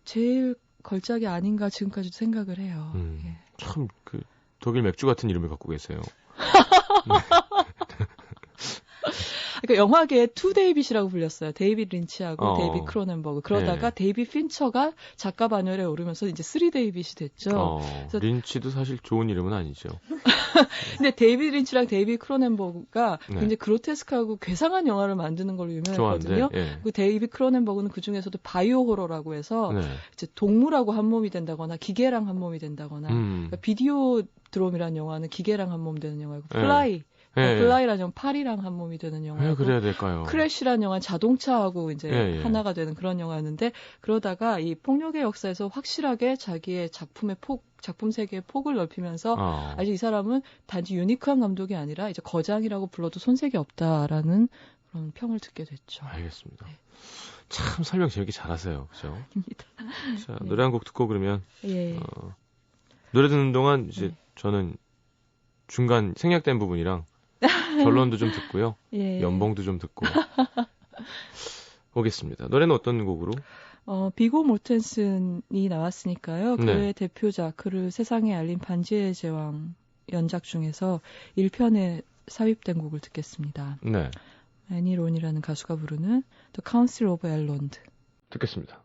[SPEAKER 2] 제일 걸작이 아닌가 지금까지도 생각을 해요.
[SPEAKER 1] 참 독일 맥주 같은 이름을 갖고 계세요.
[SPEAKER 2] 그러니까 영화계의 투 데이빗이라고 불렸어요. 데이빗 린치하고 데이빗 크로넨버그. 그러다가 데이빗 핀처가 작가 반열에 오르면서 이제 3 데이빗이 됐죠.
[SPEAKER 1] 그래서 린치도 사실 좋은 이름은 아니죠.
[SPEAKER 2] 근데 데이빗 린치랑 데이빗 크로넨버그가 굉장히 그로테스크하고 괴상한 영화를 만드는 걸로 유명했거든요. 그 데이빗 크로넨버그는 그 중에서도 바이오 호러라고 해서 이제 동물하고 한 몸이 된다거나 기계랑 한 몸이 된다거나 그러니까 비디오 드롬이라는 영화는 기계랑 한 몸 되는 영화고 플라이
[SPEAKER 1] 예,
[SPEAKER 2] 플라이라는 영화 파리랑 한 몸이 되는 영화.
[SPEAKER 1] 왜 그래야 될까요?
[SPEAKER 2] 크래쉬라는 영화 자동차하고 이제
[SPEAKER 1] 예, 예.
[SPEAKER 2] 하나가 되는 그런 영화였는데 그러다가 이 폭력의 역사에서 확실하게 자기의 작품 세계의 폭을 넓히면서 아직 이 사람은 단지 유니크한 감독이 아니라 이제 거장이라고 불러도 손색이 없다라는 그런 평을 듣게 됐죠.
[SPEAKER 1] 알겠습니다.
[SPEAKER 2] 네.
[SPEAKER 1] 참 설명 재밌게 잘하세요. 그죠?
[SPEAKER 2] 아닙니다.
[SPEAKER 1] 자,
[SPEAKER 2] 네.
[SPEAKER 1] 노래 한 곡 듣고 그러면
[SPEAKER 2] 예.
[SPEAKER 1] 노래 듣는 동안 이제
[SPEAKER 2] 네.
[SPEAKER 1] 저는 중간 생략된 부분이랑 결론도 좀 듣고요.
[SPEAKER 2] 예.
[SPEAKER 1] 연봉도 좀 듣고 오겠습니다. 노래는 어떤 곡으로?
[SPEAKER 2] 비고 모텐슨이 나왔으니까요.
[SPEAKER 1] 네.
[SPEAKER 2] 그의 대표작 그를 세상에 알린 반지의 제왕 연작 중에서 1편에 삽입된 곡을 듣겠습니다.
[SPEAKER 1] 네,
[SPEAKER 2] 애니 론이라는 가수가 부르는 The Council of Elrond.
[SPEAKER 1] 듣겠습니다.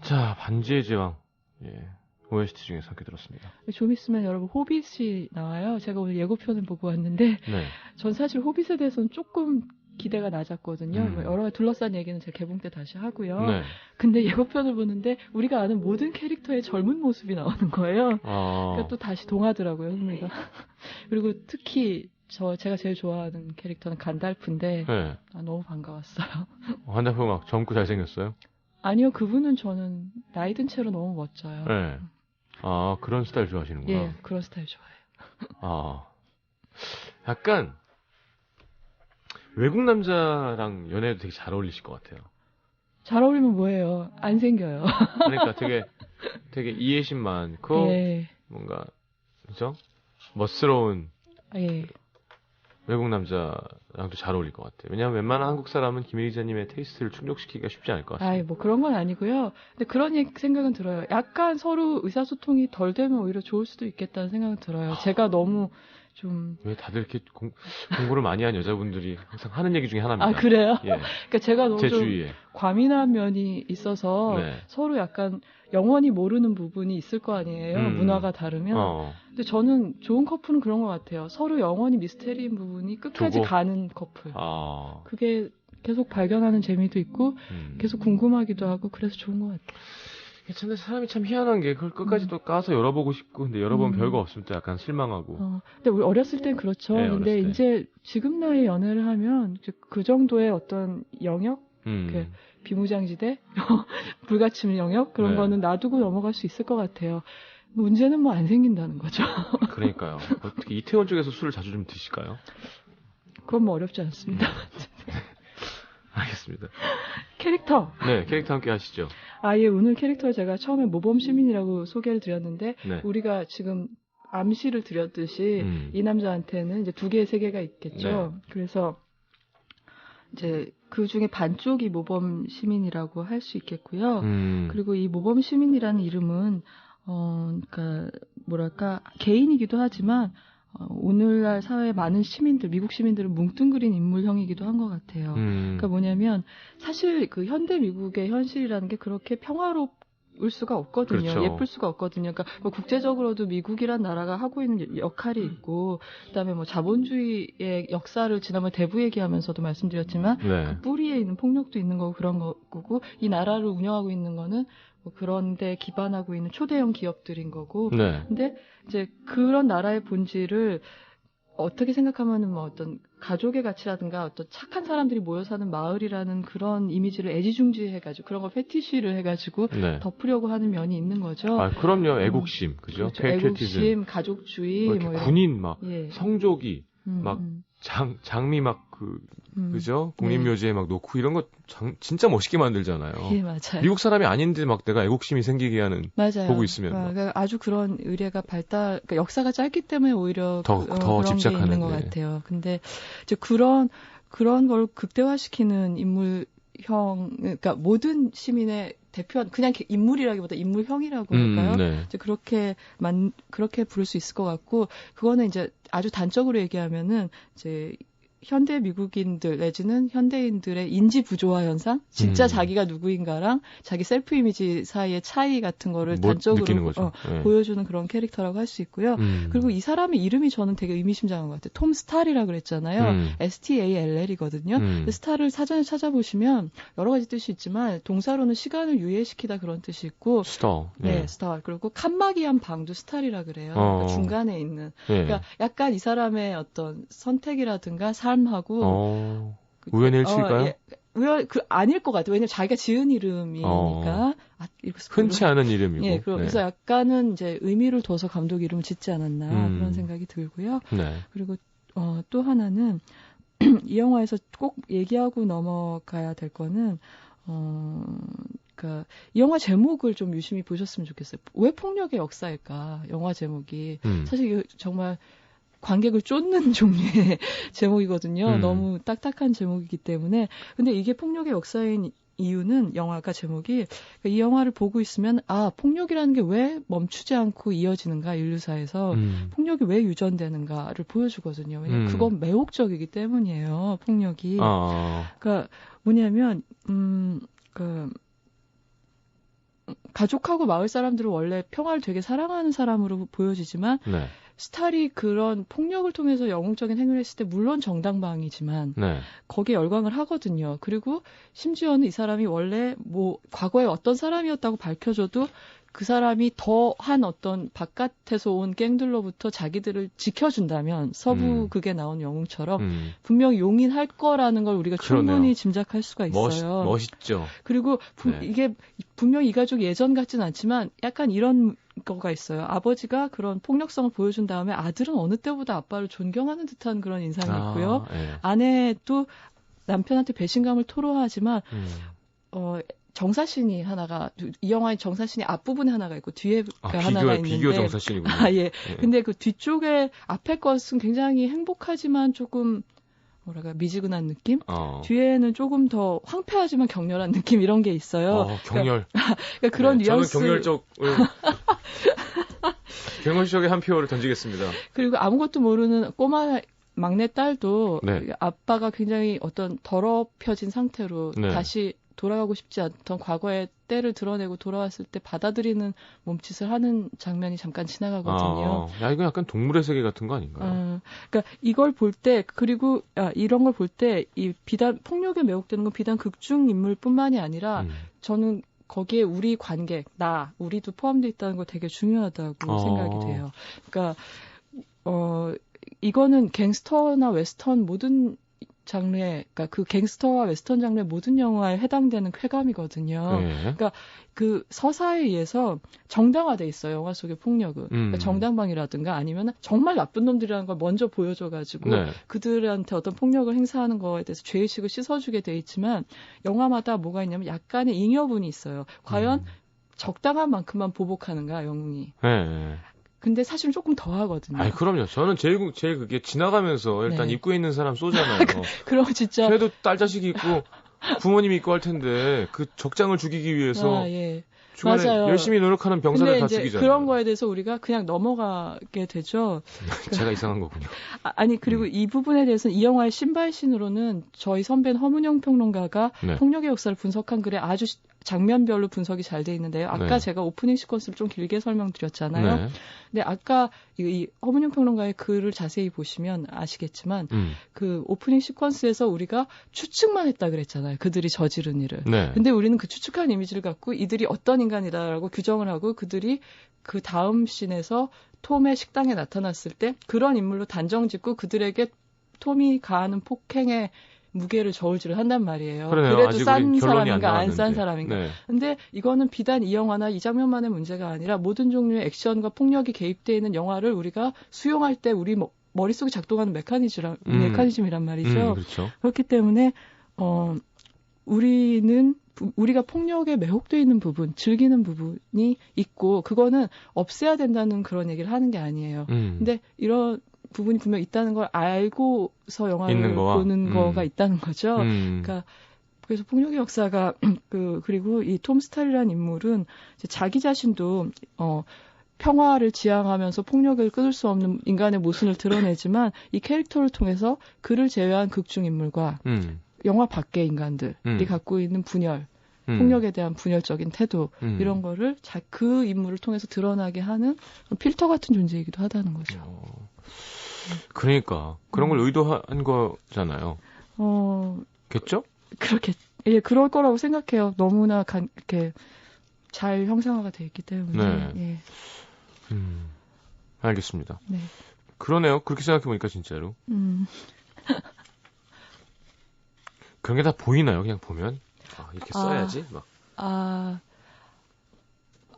[SPEAKER 1] 자, 반지의 제왕. 예. OST 중에서 함께 들었습니다.
[SPEAKER 2] 좀 있으면 여러분 호빗이 나와요. 제가 오늘 예고편을 보고 왔는데
[SPEAKER 1] 네.
[SPEAKER 2] 전 사실 호빗에 대해서는 조금 기대가 낮았거든요.
[SPEAKER 1] 뭐
[SPEAKER 2] 여러 가지 둘러싼 얘기는 제가 개봉 때 다시 하고요.
[SPEAKER 1] 네.
[SPEAKER 2] 근데 예고편을 보는데 우리가 아는 모든 캐릭터의 젊은 모습이 나오는 거예요. 그러니까 또 다시 동하더라고요, 흥미가. 그리고 특히 제가 제일 좋아하는 캐릭터는 간달프인데
[SPEAKER 1] 네.
[SPEAKER 2] 너무 반가웠어요.
[SPEAKER 1] 한달프 막 젊고 잘생겼어요?
[SPEAKER 2] 아니요, 그분은 저는 나이 든 채로 너무 멋져요.
[SPEAKER 1] 네. 그런 스타일 좋아하시는구나.
[SPEAKER 2] 예, 그런 스타일 좋아해요.
[SPEAKER 1] 약간 외국 남자랑 연애도 되게 잘 어울리실 것 같아요.
[SPEAKER 2] 잘 어울리면 뭐예요? 안 생겨요.
[SPEAKER 1] 그러니까 되게 이해심 많고
[SPEAKER 2] 예.
[SPEAKER 1] 뭔가 그죠? 멋스러운
[SPEAKER 2] 예.
[SPEAKER 1] 외국 남자랑도 잘 어울릴 것 같아요. 왜냐하면 웬만한 한국 사람은 김일 기자님의 테이스트를 충족시키기가 쉽지 않을 것 같습니다.
[SPEAKER 2] 뭐 그런 건 아니고요. 근데 그런 생각은 들어요. 약간 서로 의사소통이 덜 되면 오히려 좋을 수도 있겠다는 생각은 들어요. 제가 너무 좀.
[SPEAKER 1] 왜 다들 이렇게 공부를 많이 한 여자분들이 항상 하는 얘기 중에 하나입니다.
[SPEAKER 2] 그래요?
[SPEAKER 1] 예.
[SPEAKER 2] 그러니까 제가 너무
[SPEAKER 1] 제
[SPEAKER 2] 좀
[SPEAKER 1] 주위에.
[SPEAKER 2] 과민한 면이 있어서
[SPEAKER 1] 네.
[SPEAKER 2] 서로 약간 영원히 모르는 부분이 있을 거 아니에요. 문화가 다르면. 근데 저는 좋은 커플은 그런 것 같아요. 서로 영원히 미스테리인 부분이 끝까지
[SPEAKER 1] 두고?
[SPEAKER 2] 가는 커플. 그게 계속 발견하는 재미도 있고 계속 궁금하기도 하고 그래서 좋은 것 같아요.
[SPEAKER 1] 근데 사람이 참 희한한 게 그걸 끝까지 또 까서 열어보고 싶고 근데 열어보면 별거 없으면 또 약간 실망하고.
[SPEAKER 2] 근데 우리 어렸을 땐 그렇죠.
[SPEAKER 1] 네,
[SPEAKER 2] 근데
[SPEAKER 1] 어렸을 때.
[SPEAKER 2] 이제 지금 나이에 연애를 하면 이제 그 정도의 어떤 영역, 비무장지대, 불가침 영역 그런
[SPEAKER 1] 네.
[SPEAKER 2] 거는 놔두고 넘어갈 수 있을 것 같아요. 문제는 뭐 안 생긴다는 거죠.
[SPEAKER 1] 그러니까요. 어떻게 이태원 쪽에서 술을 자주 좀 드실까요?
[SPEAKER 2] 그건 뭐 어렵지 않습니다.
[SPEAKER 1] 알겠습니다.
[SPEAKER 2] 캐릭터.
[SPEAKER 1] 네, 캐릭터 함께 하시죠.
[SPEAKER 2] 예, 오늘 캐릭터 제가 처음에 모범 시민이라고 소개를 드렸는데
[SPEAKER 1] 네.
[SPEAKER 2] 우리가 지금 암시를 드렸듯이 이 남자한테는 이제 2개, 3개가 있겠죠.
[SPEAKER 1] 네.
[SPEAKER 2] 그래서 이제 그 중에 반쪽이 모범 시민이라고 할 수 있겠고요. 그리고 이 모범 시민이라는 이름은 그러니까 뭐랄까 개인이기도 하지만 오늘날 사회의 많은 시민들, 미국 시민들을 뭉뚱그린 인물형이기도 한 것 같아요. 그러니까 뭐냐면 사실 그 현대 미국의 현실이라는 게 그렇게 평화로울 수가 없거든요.
[SPEAKER 1] 그렇죠.
[SPEAKER 2] 예쁠 수가 없거든요. 그러니까 뭐 국제적으로도 미국이란 나라가 하고 있는 역할이 있고, 그다음에 뭐 자본주의의 역사를 지난번 대부 얘기하면서도 말씀드렸지만
[SPEAKER 1] 네.
[SPEAKER 2] 그 뿌리에 있는 폭력도 있는 거고 그런 거고 이 나라를 운영하고 있는 거는 뭐 그런데 기반하고 있는 초대형 기업들인 거고.
[SPEAKER 1] 네.
[SPEAKER 2] 근데 이제 그런 나라의 본질을 어떻게 생각하면은 뭐 어떤 가족의 가치라든가 어떤 착한 사람들이 모여 사는 마을이라는 그런 이미지를 애지중지해가지고 그런 걸 패티시를 해가지고
[SPEAKER 1] 네.
[SPEAKER 2] 덮으려고 하는 면이 있는 거죠.
[SPEAKER 1] 그럼요. 애국심, 그죠?
[SPEAKER 2] 그렇죠. 애국심, 가족주의,
[SPEAKER 1] 뭐 이렇게 군인 막 성조기 막 장미 막 그죠? 국립묘지에 막 놓고 이런 거 진짜 멋있게 만들잖아요.
[SPEAKER 2] 예, 맞아요.
[SPEAKER 1] 미국 사람이 아닌데 막 내가 애국심이 생기게 하는
[SPEAKER 2] 맞아요.
[SPEAKER 1] 보고 있으면
[SPEAKER 2] 그러니까 아주 그런 의례가 그러니까 역사가 짧기 때문에 오히려
[SPEAKER 1] 더
[SPEAKER 2] 그런
[SPEAKER 1] 집착하는
[SPEAKER 2] 게 있는 것 같아요. 근데 이제 그런 걸 극대화시키는 인물형, 그러니까 모든 시민의 대표 그냥 인물이라기보다 인물형이라고 할까요?
[SPEAKER 1] 네.
[SPEAKER 2] 이제 그렇게 부를 수 있을 것 같고 그거는 이제 아주 단적으로 얘기하면은 이제 현대 미국인들 내지는 현대인들의 인지 부조화 현상, 진짜 자기가 누구인가랑 자기 셀프 이미지 사이의 차이 같은 거를 단적으로
[SPEAKER 1] 네.
[SPEAKER 2] 보여주는 그런 캐릭터라고 할 수 있고요. 그리고 이 사람의 이름이 저는 되게 의미심장한 것 같아요. 톰 스탈이라고 그랬잖아요. STALL이거든요. 스탈을 사전에 찾아보시면 여러 가지 뜻이 있지만 동사로는 시간을 유예시키다 그런 뜻이 있고
[SPEAKER 1] 스타.
[SPEAKER 2] 네, 스탈. 그리고 칸막이한 방도 스탈이라 그래요. 그러니까 중간에 있는. 그러니까 약간 이 사람의 어떤 선택이라든가 삶하고
[SPEAKER 1] 우연의 일치일까요?
[SPEAKER 2] 예, 아닐 것 같아요. 왜냐면 자기가 지은 이름이니까.
[SPEAKER 1] 흔치 않은 이름이고.
[SPEAKER 2] 예, 그래서 약간은 이제 의미를 둬서 감독 이름을 짓지 않았나 그런 생각이 들고요.
[SPEAKER 1] 네.
[SPEAKER 2] 그리고 또 하나는 이 영화에서 꼭 얘기하고 넘어가야 될 거는 그러니까 이 영화 제목을 좀 유심히 보셨으면 좋겠어요. 왜 폭력의 역사일까? 영화 제목이 사실 이거 정말 관객을 쫓는 종류의 제목이거든요. 너무 딱딱한 제목이기 때문에. 근데 이게 폭력의 역사인 이유는 영화가 제목이 이 영화를 보고 있으면 폭력이라는 게 왜 멈추지 않고 이어지는가 인류사에서 폭력이 왜 유전되는가를 보여주거든요. 왜냐면 그건 매혹적이기 때문이에요. 폭력이. 그러니까 뭐냐면 가족하고 마을 사람들은 원래 평화를 되게 사랑하는 사람으로 보여지지만
[SPEAKER 1] 네.
[SPEAKER 2] 스탈이 그런 폭력을 통해서 영웅적인 행위를 했을 때 물론 정당방위지만
[SPEAKER 1] 네.
[SPEAKER 2] 거기에 열광을 하거든요. 그리고 심지어는 이 사람이 원래 과거에 어떤 사람이었다고 밝혀줘도 그 사람이 더한 어떤 바깥에서 온 갱들로부터 자기들을 지켜준다면 서부 극에 나온 영웅처럼 분명히 용인할 거라는 걸 우리가
[SPEAKER 1] 그러네요.
[SPEAKER 2] 충분히 짐작할 수가 있어요.
[SPEAKER 1] 멋있죠.
[SPEAKER 2] 그리고 이게 분명히 이 가족이 예전 같진 않지만 약간 이런 거가 있어요. 아버지가 그런 폭력성을 보여준 다음에 아들은 어느 때보다 아빠를 존경하는 듯한 그런 인상이 있고요.
[SPEAKER 1] 네.
[SPEAKER 2] 아내도 남편한테 배신감을 토로하지만 정사신이 이 영화의 정사신이 앞부분에 하나가 있고 뒤에 하나가 있는데
[SPEAKER 1] 비교 정사신이군요.
[SPEAKER 2] 예. 근데 그 뒤쪽에 앞에 것은 굉장히 행복하지만 조금 미지근한 느낌? 뒤에는 조금 더 황폐하지만 격렬한 느낌 이런 게 있어요.
[SPEAKER 1] 격렬.
[SPEAKER 2] 그러니까 그런 뉘앙스.
[SPEAKER 1] 저는 경멸적의 한 표를 던지겠습니다.
[SPEAKER 2] 그리고 아무것도 모르는 꼬마 막내 딸도
[SPEAKER 1] 네.
[SPEAKER 2] 아빠가 굉장히 어떤 더럽혀진 상태로 다시 돌아가고 싶지 않던 과거의 때를 드러내고 돌아왔을 때 받아들이는 몸짓을 하는 장면이 잠깐 지나가거든요.
[SPEAKER 1] 이거 약간 동물의 세계 같은 거 아닌가요?
[SPEAKER 2] 그러니까 이걸 볼 때 그리고 이런 걸 볼 때 이 비단 폭력에 매혹되는 건 비단 극중 인물뿐만이 아니라 저는 거기에 우리 관객, 우리도 포함되어 있다는 거 되게 중요하다고 생각이 돼요. 그러니까 이거는 갱스터나 웨스턴 모든 장르에, 그러니까 그 갱스터와 웨스턴 장르의 모든 영화에 해당되는 쾌감이거든요. 그러니까 그 서사에 의해서 정당화돼 있어요. 영화 속의 폭력은. 그러니까 정당방위라든가 아니면 정말 나쁜 놈들이라는 걸 먼저 보여줘가지고 그들한테 어떤 폭력을 행사하는 거에 대해서 죄의식을 씻어주게 돼 있지만 영화마다 뭐가 있냐면 약간의 잉여분이 있어요. 과연 적당한 만큼만 보복하는가 영웅이. 근데 사실은 조금 더 하거든요.
[SPEAKER 1] 그럼요. 저는 제일 그게 지나가면서 일단 입구에 있는 사람 쏘잖아요.
[SPEAKER 2] 그럼 진짜.
[SPEAKER 1] 그래도 딸 자식이 있고 부모님이 있고 할 텐데 그 적장을 죽이기 위해서 중간에
[SPEAKER 2] 맞아요.
[SPEAKER 1] 열심히 노력하는 병사를 다 죽이잖아요.
[SPEAKER 2] 그런 거에 대해서 우리가 그냥 넘어가게 되죠.
[SPEAKER 1] 제가 이상한 거군요.
[SPEAKER 2] 그리고 이 부분에 대해서는 이 영화의 신발신으로는 저희 선배는 허문영 평론가가 폭력의 역사를 분석한 글에 아주 장면별로 분석이 잘 돼 있는데요. 아까 제가 오프닝 시퀀스를 좀 길게 설명드렸잖아요. 근데 아까 이 허문영 평론가의 글을 자세히 보시면 아시겠지만 그 오프닝 시퀀스에서 우리가 추측만 했다 그랬잖아요. 그들이 저지른 일을. 근데 우리는 그 추측한 이미지를 갖고 이들이 어떤 인간이다라고 규정을 하고 그들이 그 다음 씬에서 톰의 식당에 나타났을 때 그런 인물로 단정짓고 그들에게 톰이 가하는 폭행의 무게를 저울질을 한단 말이에요. 그래도 싼 사람인가 안 싼 사람인가. 근데 이거는 비단 이 영화나 이 장면만의 문제가 아니라 모든 종류의 액션과 폭력이 개입되어 있는 영화를 우리가 수용할 때 우리 머릿속에 작동하는 메커니즘이란 말이죠.
[SPEAKER 1] 그렇죠.
[SPEAKER 2] 그렇기 때문에 우리가 폭력에 매혹되어 있는 부분, 즐기는 부분이 있고 그거는 없애야 된다는 그런 얘기를 하는 게 아니에요. 근데 이런 부분이 분명 있다는 걸 알고서 영화를 보는 거가 있다는 거죠. 그러니까 그래서 폭력의 역사가 그리고 이 톰 스타일이라는 인물은 이제 자기 자신도 평화를 지향하면서 폭력을 끊을 수 없는 인간의 모순을 드러내지만 이 캐릭터를 통해서 그를 제외한 극중 인물과 영화 밖의 인간들이 갖고 있는 분열, 폭력에 대한 분열적인 태도 이런 거를 그 인물을 통해서 드러나게 하는 필터 같은 존재이기도 하다는 거죠.
[SPEAKER 1] 그러니까 그런 걸 의도한 거잖아요. 겠죠?
[SPEAKER 2] 그렇게 예 그럴 거라고 생각해요. 너무나 이렇게 잘 형상화가 돼 있기 때문에.
[SPEAKER 1] 네. 예. 알겠습니다.
[SPEAKER 2] 네.
[SPEAKER 1] 그러네요. 그렇게 생각해 보니까 진짜로. 그런 게 다 보이나요? 그냥 보면 이렇게 써야지 막.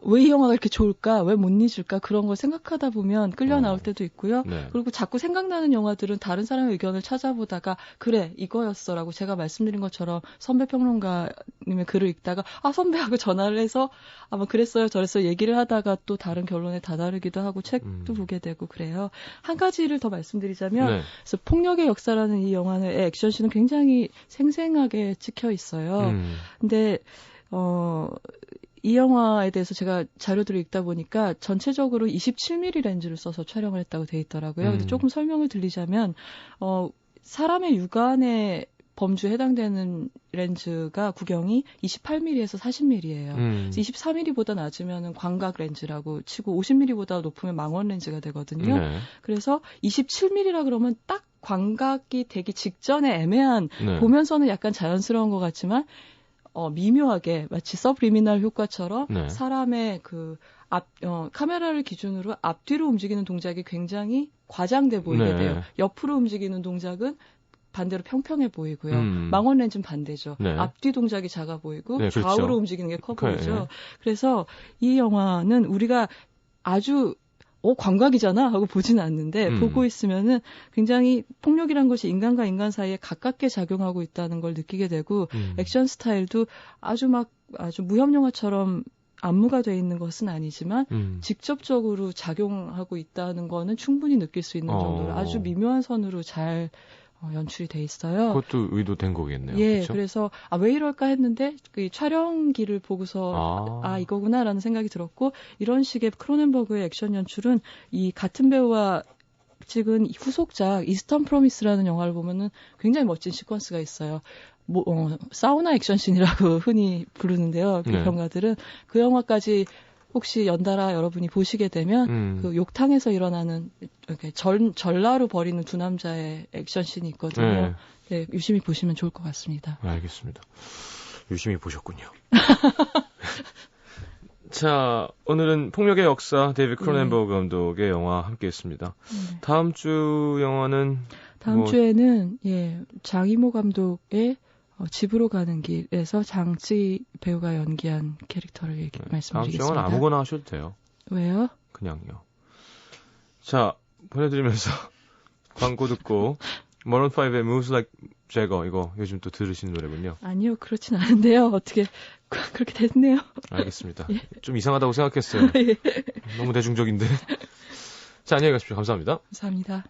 [SPEAKER 2] 왜 이 영화가 이렇게 좋을까? 왜 못 잊을까? 그런 걸 생각하다 보면 끌려 나올 때도 있고요.
[SPEAKER 1] 네.
[SPEAKER 2] 그리고 자꾸 생각나는 영화들은 다른 사람의 의견을 찾아보다가 그래 이거였어라고 제가 말씀드린 것처럼 선배 평론가님의 글을 읽다가 선배하고 전화를 해서 아마 그랬어요 저랬어요 얘기를 하다가 또 다른 결론에 다다르기도 하고 책도 보게 되고 그래요. 한 가지를 더 말씀드리자면
[SPEAKER 1] 네.
[SPEAKER 2] 그래서 폭력의 역사라는 이 영화의 액션씬은 굉장히 생생하게 찍혀 있어요. 근데 이 영화에 대해서 제가 자료들을 읽다 보니까 전체적으로 27mm 렌즈를 써서 촬영을 했다고 돼 있더라고요. 근데 조금 설명을 드리자면 사람의 육안의 범주에 해당되는 렌즈가 구경이 28mm에서 40mm예요. 24mm보다 낮으면 광각 렌즈라고 치고 50mm보다 높으면 망원 렌즈가 되거든요.
[SPEAKER 1] 네.
[SPEAKER 2] 그래서 27mm라 그러면 딱 광각이 되기 직전에 애매한
[SPEAKER 1] 네.
[SPEAKER 2] 보면서는 약간 자연스러운 것 같지만 미묘하게 마치 서브리미널 효과처럼
[SPEAKER 1] 네.
[SPEAKER 2] 사람의 카메라를 기준으로 앞뒤로 움직이는 동작이 굉장히 과장돼 보이게
[SPEAKER 1] 네.
[SPEAKER 2] 돼요. 옆으로 움직이는 동작은 반대로 평평해 보이고요. 망원 렌즈는 반대죠.
[SPEAKER 1] 네.
[SPEAKER 2] 앞뒤 동작이 작아 보이고
[SPEAKER 1] 네, 그렇죠.
[SPEAKER 2] 좌우로 움직이는 게 커 보이죠.
[SPEAKER 1] 네.
[SPEAKER 2] 그래서 이 영화는 우리가 아주 광각이잖아 하고 보지는 않는데 보고 있으면은 굉장히 폭력이란 것이 인간과 인간 사이에 가깝게 작용하고 있다는 걸 느끼게 되고 액션 스타일도 아주 무협 영화처럼 안무가 돼 있는 것은 아니지만 직접적으로 작용하고 있다는 거는 충분히 느낄 수 있는 정도로 아주 미묘한 선으로 잘 연출이 돼 있어요.
[SPEAKER 1] 그것도 의도된 거겠네요.
[SPEAKER 2] 예,
[SPEAKER 1] 그렇죠?
[SPEAKER 2] 그래서 왜 이럴까 했는데 그 촬영기를 보고서 이거구나라는 생각이 들었고 이런 식의 크로넨버그의 액션 연출은 이 같은 배우와 찍은 후속작 이스턴 프로미스라는 영화를 보면은 굉장히 멋진 시퀀스가 있어요. 사우나 액션씬이라고 흔히 부르는데요. 비평가들은 그 영화까지 혹시 연달아 여러분이 보시게 되면 그 욕탕에서 일어나는 이렇게 전라로 벌이는 두 남자의 액션씬이 있거든요.
[SPEAKER 1] 네.
[SPEAKER 2] 네, 유심히 보시면 좋을 것 같습니다.
[SPEAKER 1] 알겠습니다. 유심히 보셨군요. 자, 오늘은 폭력의 역사 데이비드 크로넨버그 감독의 영화 함께했습니다. 다음 주 영화는
[SPEAKER 2] 다음 주에는 장이모 감독의 집으로 가는 길에서 장찌 배우가 연기한 캐릭터를 말씀드리겠습니다.
[SPEAKER 1] 다음 주 영화는 아무거나 하셔도 돼요.
[SPEAKER 2] 왜요?
[SPEAKER 1] 그냥요. 자, 보내드리면서 광고 듣고 머런5의 Moves Like Jagger 이거 요즘 또 들으시는 노래군요.
[SPEAKER 2] 아니요, 그렇진 않은데요. 어떻게 그렇게 됐네요.
[SPEAKER 1] 알겠습니다. 좀 이상하다고 생각했어요. 너무 대중적인데. 자, 안녕히 가십시오. 감사합니다.
[SPEAKER 2] 감사합니다.